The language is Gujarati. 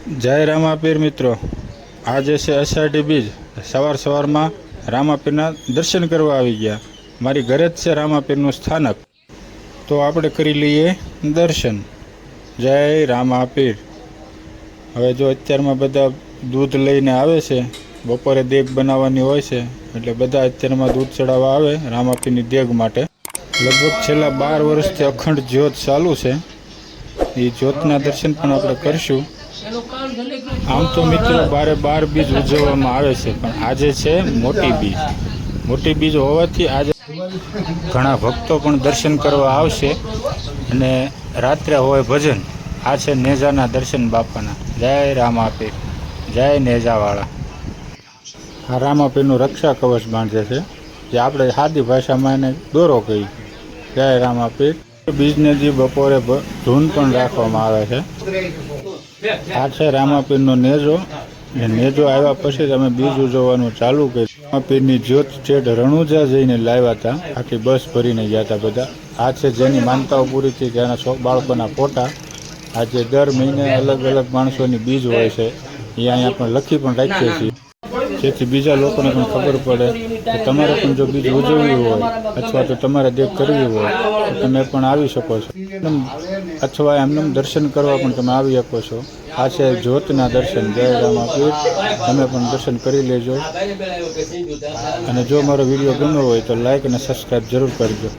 જય રામાપીર મિત્રો, આજે છે અષાઢી બીજ। સવારમાં રામાપીરના દર્શન કરવા આવી ગયા। મારી ઘરે જ છે રામાપીરનું સ્થાનક, તો આપણે કરી લઈએ દર્શન। જય રામાપીર। હવે જો અત્યારમાં બધા દૂધ લઈને આવે છે, બપોરે દેગ બનાવવાની હોય છે એટલે બધા અત્યારમાં દૂધ ચડાવવા આવે રામાપીરની દેગ માટે। લગભગ છેલ્લા 12 વર્ષથી અખંડ જ્યોત ચાલુ છે। એ જ્યોતના દર્શન પણ આપણે કરીશું। આમ તો મિત્રો 12 બીજ ઉજવવામાં આવે છે, પણ આજે છે મોટી બીજ। મોટી બીજ હોવાથી આજે ઘણા ભક્તો પણ દર્શન કરવા આવશે અને રાત્રે હોય ભજન। આ છે નેજાના દર્શન બાપાના। જય રામાપીર, જય નેજાવાળા। આ રામાપીરનું રક્ષા કવચ બાંધે છે, જે આપણે સાદી ભાષામાં એને દોરો કહી। જય રામાપીર। બીજને જે બપોરે ધૂન પણ રાખવામાં આવે છે। આ છે રામાપીરનો નેજો। એ નેજો આવ્યા પછી અમે બીજ ઉજવવાનું ચાલુ કર્યું। રામાપીરની જ્યોત છેડ રણુજા જઈને લાવ્યા હતા, આખી બસ ભરીને ગયા હતા બધા। આ છે જેની માનતાઓ પૂરી થઈ ત્યાંના બાળકોના ફોટા। આજે દર મહિને અલગ અલગ માણસોની બીજ હોય છે, એ અહીંયા પણ લખી પણ રાખીએ છીએ, જેથી બીજા લોકોને પણ ખબર પડે કે તમારે પણ જો બીજ ઉજવવી હોય અથવા તો તમારે દેખ કરવી હોય તો તમે પણ આવી શકો છો, અથવા એમને દર્શન કરવા પણ તમે આવી શકો છો। આ છે જ્યોતના દર્શન। જય રામાપીર। તમે પણ દર્શન કરી લેજો, અને જો મારો વિડીયો ગમ્યો હોય તો લાઈક અને સબસ્ક્રાઈબ જરૂર કરજો।